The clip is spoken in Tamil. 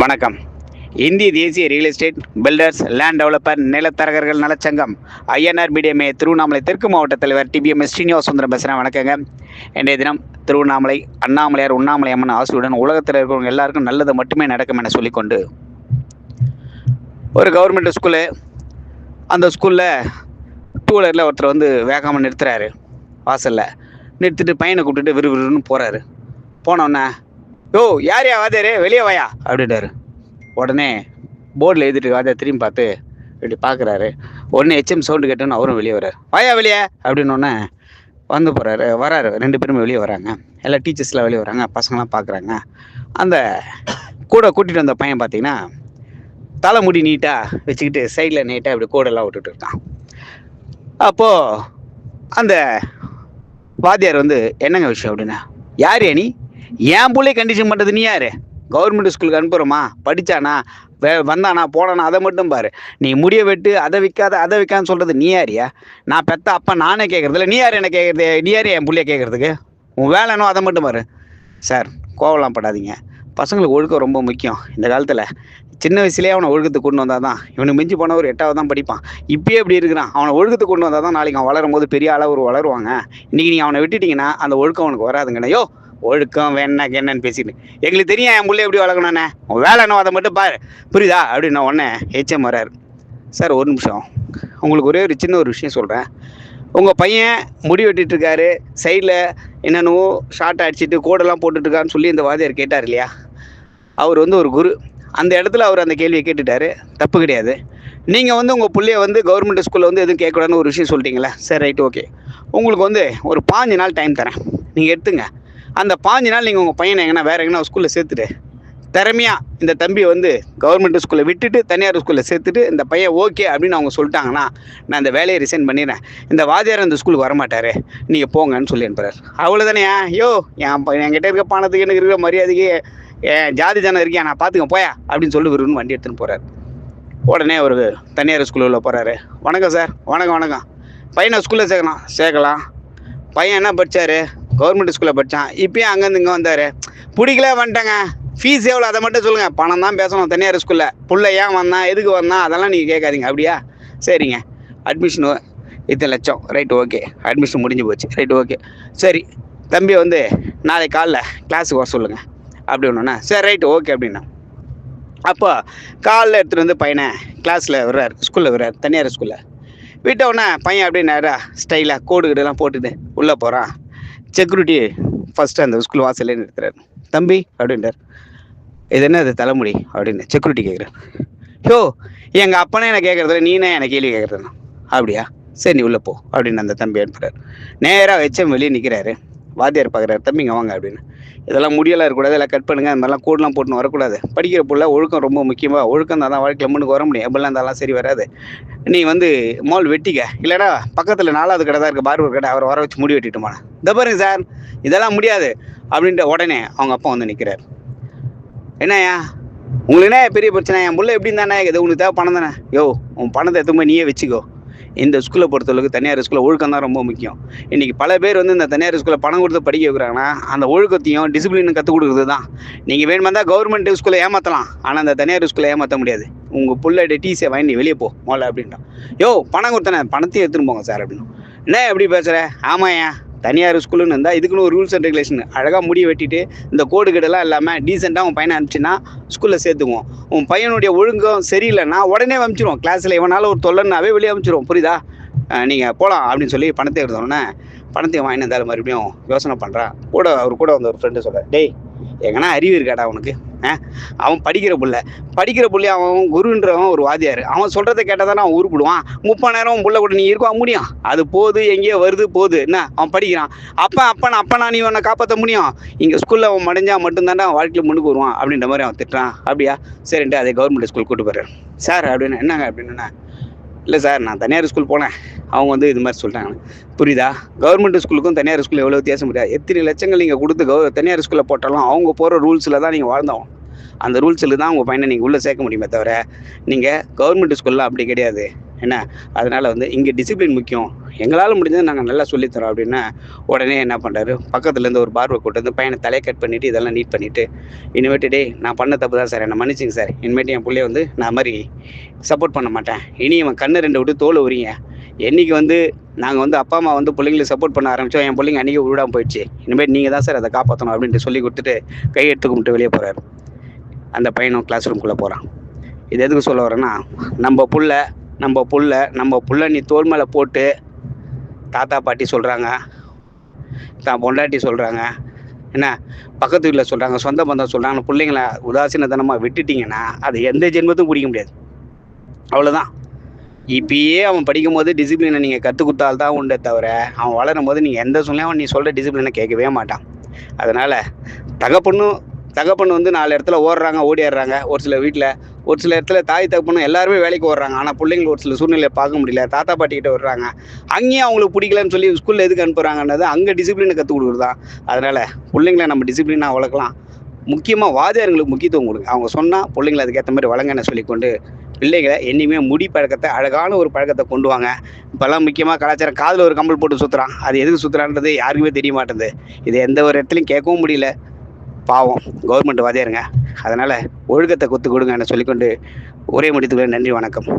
வணக்கம். இந்திய தேசிய real estate builders land developer நிலத்தரகர்கள் நலச்சங்கம் ஐஎன்ஆர் மீடியமே திருவண்ணாமலை தெற்கு மாவட்ட தலைவர் டிபிஎம்எஸ் ஸ்ரீனிவாசுந்தரம் பேசுகிறேன். வணக்கங்க. இன்றைய தினம் திருவண்ணாமலை அண்ணாமலையார் உண்ணாமலை அம்மன் ஆசியுடன் உலகத்தில் இருக்கிறவங்க எல்லாருக்கும் நல்லது மட்டுமே நடக்கும் என சொல்லிக்கொண்டு ஒரு கவர்மெண்ட் ஸ்கூலு, அந்த ஸ்கூலில் டூ வீலரில் ஒருத்தர் வந்து வேகாமல் நிறுத்துறாரு. வாசலில் நிறுத்திட்டு பையனை கூப்பிட்டுட்டு விறுவிறுன்னு போகிறாரு. போனோடனே, யோ யாரையா வாத்தியாரு, வெளியே வாயா அப்படின்றாரு. உடனே போர்டில் எழுதிட்டு வாத்தியார் திரும்பி பார்த்து இப்படி பார்க்குறாரு. உடனே ஹெச்எம் சவுண்டு கேட்டோன்னு அவரும் வெளியே வர்றாரு. வாயா வெளியே அப்படின்னோடனே வந்து வராரு. ரெண்டு பேருமே வெளியே வராங்க. எல்லா டீச்சர்ஸ்லாம் வெளியே வராங்க. பசங்களாம் பார்க்குறாங்க. அந்த கூட கூட்டிகிட்டு வந்த பையன் பார்த்தீங்கன்னா தலைமுடி நீட்டாக வச்சுக்கிட்டு சைடில் நீட்டாக இப்படி கூடெல்லாம் விட்டுட்டு இருக்கான். அப்போது அந்த வாத்தியார் வந்து, என்னங்க விஷயம் அப்படின்னா, யார் நீ, என் பிள்ளை கண்டிஷன் பண்ணுறது நீ யார்? கவர்மெண்ட் ஸ்கூலுக்கு அனுப்புகிறோமா, படித்தானா, வந்தானா போனானா, அதை மட்டும் பாரு. நீ முடிய வெட்டு, அதை விற்கான்னு சொல்கிறது நீ யாரியா? நான் பெத்த அப்பா நானே கேட்குறதில்ல, நீ யார் என்ன கேட்குறது? நீ யார் என் பிள்ளைய கேட்குறதுக்கு? உன் வேலைனோ அதை மட்டும் பாரு. சார், கோவலாம் படாதீங்க. பசங்களுக்கு ஒழுக்கம் ரொம்ப முக்கியம். இந்த காலத்தில் சின்ன வயசுலேயே அவனை ஒழுக்கத்துக்கு கொண்டு வந்தால் தான், இவனுக்கு மிஞ்சி போன ஒரு 8வது தான் படிப்பான். இப்பயே இப்படி இருக்கிறான். அவனை ஒழுக்கத்துக்கு கொண்டு வந்தால் தான் நாளைக்கு அவன் வளரும் போது பெரிய அளவு வளருவாங்க. இன்றைக்கி நீங்கள் அவனை விட்டுட்டிங்கன்னா அந்த ஒழுக்கம் அவனுக்கு வராதுங்கண்ணா. யோ ஒழுக்கம் வேணா என்னன்னு பேசிட்டு, எங்களுக்கு தெரியும் என் பிள்ளை எப்படி வளர்க்கணுண்ணே, உன் வேலைனோ அதை மட்டும் பாரு, புரியுதா அப்படின்னா உடனே ஹெச்எம் வராரு. சார் ஒரு நிமிஷம், உங்களுக்கு ஒரே ஒரு சின்ன ஒரு விஷயம் சொல்கிறேன். உங்கள் பையன் முடி வெட்டிட்டுருக்காரு, சைடில் என்னென்னவோ ஷார்ட் அடிச்சுட்டு கோடெல்லாம் போட்டுட்ருக்காருன்னு சொல்லி இந்த வாத்தியார் கேட்டார் இல்லையா? அவர் வந்து ஒரு குரு. அந்த இடத்துல அவர் அந்த கேள்வியை கேட்டுட்டாரு. தப்பு கிடையாது. நீங்கள் வந்து உங்கள் பிள்ளைய வந்து கவர்மெண்ட் ஸ்கூலில் வந்து எதுவும் கேட்கக்கூடாதுன்னு ஒரு விஷயம் சொல்லிட்டீங்களே. சரி, ரைட், ஓகே. உங்களுக்கு வந்து ஒரு 5 நாள் டைம் தரேன், நீங்கள் எடுத்துங்க. அந்த 5 நாள் நீங்கள் உங்கள் பையனை எங்கன்னா வேறு எங்கன்னா ஸ்கூலில் சேர்த்துட்டு திறமையாக இந்த தம்பியை வந்து கவர்மெண்ட் ஸ்கூலில் விட்டுட்டு தனியார் ஸ்கூலில் சேர்த்துட்டு இந்த பையன் ஓகே அப்படின்னு அவங்க சொல்லிட்டாங்கன்னா நான் இந்த வேலையை ரிசைன் பண்ணிடுறேன். இந்த வாத்தியார் இந்த ஸ்கூலுக்கு வரமாட்டார், நீங்கள் போங்கன்னு சொல்லி அனுப்புறாரு. அவ்வளோதானே? யோ என்கிட்ட இருக்க பணத்துக்கு எனக்கு இருக்கிற மரியாதைக்கு ஜாதி ஜனம் இருக்கியா, நான் பார்த்துக்க போயா அப்படின்னு சொல்லி விருன்னு வண்டி எடுத்துன்னு போகிறார். உடனே ஒரு தனியார் ஸ்கூலில் போகிறாரு. வணக்கம் சார். வணக்கம். பையனை ஸ்கூலில் சேர்க்கலாம். பையன் என்ன படித்தார்? கவர்மெண்ட் ஸ்கூலில் படித்தான். இப்போயும் அங்கேருந்து இங்கே வந்தார். பிடிக்கல வந்துட்டாங்க. ஃபீஸ் எவ்வளோ அதை மட்டும் சொல்லுங்கள். பணம் தான் பேசணும். தனியார் ஸ்கூலில் புள்ள ஏன் வந்தான், எதுக்கு வந்தான், அதெல்லாம் நீங்கள் கேட்காதீங்க. அப்படியா? சரிங்க. அட்மிஷனு இத்தனை லட்சம். Right, okay. அட்மிஷன் முடிஞ்சு போச்சு. Right, okay. சரி, தம்பியை வந்து நாளைக்கு காலைல கிளாஸுக்கு வர சொல்லுங்கள் அப்படி ஒன்றுண்ணா. சரி, ரைட்டு, ஓகே அப்படின்னா. அப்போ காலைல எடுத்துகிட்டு வந்து பையனை கிளாஸில் விடுறாரு, ஸ்கூலில் விடுறாரு, தனியார் ஸ்கூலில் விட்டவுடனே பையன் அப்படியே நேராக ஸ்டைலாக கோடு கிட்டெல்லாம் போட்டுட்டு உள்ளே போகிறான். செக்யூரிட்டி ஃபஸ்ட்டு அந்த ஸ்கூல் வாசல்லே நிறுத்துறாரு. தம்பி அப்படின்றார். இது என்ன, அது தலைமுடி அப்படின்னு செக்யூரிட்டி கேட்குறாரு. யோ எங்கள் அப்பனே என்னை கேட்குறதில்ல, நீனே என்னை கேள்வி கேட்குறதுண்ணா. அப்படியா? சரி, நீ உள்ளே போ அப்படின்னு அந்த தம்பி அனுப்புறாரு. நேராக ஹெச்எம் வெளியே நிற்கிறாரு. வாத்தியார் பார்க்குறாரு. தம்பிங்க வாங்க அப்படின்னு. இதெல்லாம் முடியெல்லாம் இருக்கக்கூடாது, எல்லாம் கட் பண்ணுங்கள், அந்த மாதிரிலாம் கோடெலாம் போட்டுன்னு வரக்கூடாது. படிக்கிற புள்ள ஒழுக்கம் ரொம்ப முக்கியமாக, ஒழுக்கம் தான் வாழ்க்கையில் முன்னுக்கு வர முடியும். எப்படிலாம் இருந்தாலும் சரி வராது. நீ வந்து மால் வெட்டிக்க, இல்லைனா பக்கத்தில் 4வது கடை தான் இருக்குது, பார்பர் கடை, அவரை வர வச்சு முடி வெட்டிட்டுமா. இந்த பாருங்க சார், இதெல்லாம் முடியாது அப்படின்ட்டு உடனே அவங்க அப்பா வந்து நிற்கிறார். என்னய்யா உங்களுக்கு என்ன பெரிய பிரச்சனை? என் புள்ள எப்படின்னு தானே, இது உனக்கு தேவை பணம் தானே. யோ உன் பணத்தை எதுவுமே நீயே வச்சுக்கோ. இந்த ஸ்கூலை பொறுத்தளவுக்கு தனியார் ஸ்கூலில் ஒழுக்கம் தான் ரொம்ப முக்கியம். இன்றைக்கி பல பேர் வந்து இந்த தனியார் ஸ்கூலில் பணம் கொடுத்து படிக்க வைக்கிறாங்கன்னா அந்த ஒழுக்கத்தையும் டிசிப்ளினும் கற்றுக் கொடுக்குறது தான். நீங்கள் வேணுமா தான் கவர்மெண்ட் ஸ்கூலில் ஏமாற்றலாம், ஆனால் அந்த தனியார் ஸ்கூலில் ஏமாற்ற முடியாது. உங்கள் பிள்ளைகிட்ட டிசியை வாங்கி நீ வெளியே போ மோல அப்படின்ட்டான். யோ பணம் கொடுத்தனே, பணத்தையும் எடுத்துன்னு போங்க சார் அப்படின்னு. என்ன எப்படி பேசுகிற? ஆமாய்யா, தனியார் ஸ்கூலுன்னு இருந்தால் இதுக்குன்னு ஒரு ரூல்ஸ் அண்ட் ரெகுலேஷன். அழகாக முடிய வெட்டிட்டு இந்த கோடு கிடலாம் இல்லாமல் டீசெண்டாக உன் பையனை அனுப்பிச்சின்னா ஸ்கூலில் சேர்த்துக்குவோம். உன் பையனுடைய ஒழுங்கம் சரியில்லைன்னா உடனே அனுப்பிச்சிடுவோம். கிளாஸில் இவனால ஒரு தொல்லைன்னாவே வெளியே அனுப்பிச்சிடுவோம். புரியுதா? நீங்கள் போகலாம் அப்படின்னு சொல்லி பணத்தை எடுத்தோன்னே பணத்தையும் வாங்கிட்டு இருந்தாலும் மறுபடியும் யோசனை பண்ணுறான். அவர் கூட வந்து ஒரு ஃப்ரெண்டு சொல்ல, டேய் எங்கன்னா அறிவு இருக்காடா அவனுக்கு? அவன் படிக்கிற புள்ளை அவன் குருன்றவன் ஒரு வாத்தியார். அவன் சொல்கிறத கேட்டால் தானே அவன் உருப்பிடுவான். 30 நேரம் புள்ள கூட நீ இருக்க முடியும்? அது போகுது, எங்கேயோ வருது போகுது. என்ன அவன் படிக்கிறான். அப்பனா நீ அவனை காப்பாற்ற முடியும்? இங்கே ஸ்கூலில் அவன் மடைஞ்சா மட்டும்தானே அவன் வாழ்க்கையில் முன்னுக்கு வருவான் அப்படின்ற மாதிரி அவன் திட்டுறான். அப்படியா? சரின்ட்டு அதே கவர்மெண்ட் ஸ்கூல் கூப்பிட்டு போகிறார். சார் அப்படின்னு. என்னங்க அப்படின்னா, இல்லை சார், நான் தனியார் ஸ்கூல் போனேன், அவங்க வந்து இது மாதிரி சொல்லிட்டாங்க. புரியுதா? கவர்மெண்ட் ஸ்கூலுக்கும் தனியார் ஸ்கூலில் எவ்வளோ வித்தியாசம் முடியாது. எத்தனை லட்சங்கள் நீங்கள் கொடுத்து தனியார் ஸ்கூலில் போட்டாலும் அவங்க போகிற ரூல்ஸில் தான் நீங்கள் வாழ்ந்தோம். அந்த ரூல்ஸில் தான் உங்கள் பையனை நீங்கள் உள்ளே சேர்க்க முடியுமே தவிர நீங்கள் கவர்மெண்ட் ஸ்கூலில் அப்படி கிடையாது. என்ன, அதனால் வந்து இங்கே டிசிப்ளின் முக்கியம். எங்களால் முடிஞ்சது நாங்கள் நல்லா சொல்லித்தரோம் அப்படின்னா உடனே என்ன பண்ணுறாரு, பக்கத்துலேருந்து ஒரு பார்பர் கூட்டு வந்து பையனை தலையை கட் பண்ணிவிட்டு இதெல்லாம் நீட் பண்ணிவிட்டு, இனிமேட்டு டேய் நான் பண்ண தப்பு தான் சார், என்னை மன்னிச்சிங்க சார், இனிமேட்டு என் பிள்ளைய வந்து நான் மாதிரி சப்போர்ட் பண்ண மாட்டேன், இனி இவன் கண்ணு 2 விட்டு தோல் உரிங்க, என்னைக்கு வந்து நாங்கள் வந்து அப்பா அம்மா வந்து பிள்ளைங்களுக்கு சப்போர்ட் பண்ண ஆரம்பித்தோம், என் பிள்ளைங்க அன்றைக்கி விடாமல் போயிடுச்சு, இனிமேல் நீங்கள் தான் சார் அதை காப்பாற்றணும் அப்படின்ட்டு சொல்லி கொடுத்துட்டு கையெடுத்து கும்பிட்டு வெளியே போகிறாரு. அந்த பையனும் கிளாஸ் ரூம்குள்ளே போகிறான். இது எதுக்கு சொல்ல வரேன்னா, நம்ம புள்ள நீ தோல் மேலே போட்டு தாத்தா பாட்டி சொல்கிறாங்க, தான் பொண்டாட்டி சொல்கிறாங்க, என்ன பக்கத்து வீட்டில் சொல்கிறாங்க, சொந்த பந்தம் சொல்கிறாங்க, பிள்ளைங்கள உதாசீனத்தனமாக விட்டுட்டிங்கன்னா அது எந்த ஜென்மத்தும் பிடிக்க முடியாது. அவ்வளோதான். இப்பயே அவன் படிக்கும்போது டிசிப்ளினை நீங்கள் கற்றுக் கொடுத்தால்தான் உண்டே தவிர, அவன் வளரும் போது நீங்கள் எந்த சொல்லையும் நீ சொல்கிற டிசிப்ளினை கேட்கவே மாட்டான். அதனால் தகப்பன்னு வந்து 4 இடத்துல ஓடிடுறாங்க. ஒரு சில இடத்துல தாய் தகப்பனும் எல்லாருமே வேலைக்கு ஓடுறாங்க. ஆனால் பிள்ளைங்களுக்கு ஒரு சில சூழ்நிலையை பார்க்க முடியல, தாத்தா பாட்டிக்கிட்ட வர்றாங்க. அங்கேயும் அவங்களுக்கு பிடிக்கலன்னு சொல்லி ஸ்கூலில் எதுக்கு அனுப்புகிறாங்கன்றது அங்கே டிசிப்ளினை கற்றுக் கொடுக்குறதான். அதனால் பிள்ளைங்களை நம்ம டிசிப்ளினாக வளர்க்கலாம். முக்கியமாக வாத்தியார்களுக்கு முக்கியத்துவம் கொடுங்க. அவங்க சொன்னால் பிள்ளைங்களை அதுக்கேற்ற மாதிரி வழங்கன்னு சொல்லிக்கொண்டு பிள்ளைகளை என்னையுமே முடி பழக்கத்தை அழகான ஒரு பழக்கத்தை கொண்டு வாங்க. இப்போல்லாம் முக்கியமாக கலாச்சாரம் காதில் ஒரு கம்பல் போட்டு சுற்றுறான். அது எதுக்கு சுற்றுறான்றது யாருக்குமே தெரிய மாட்டேங்குது. இதை எந்த ஒரு இடத்துலையும் கேட்கவும் முடியல. பாவம் கவர்மெண்ட் வாத்தியாருங்க. அதனால் ஒழுக்கத்தை கொத்து கொடுங்கன்னு சொல்லிக்கொண்டு உரையை முடித்துக்கிறேன். நன்றி, வணக்கம்.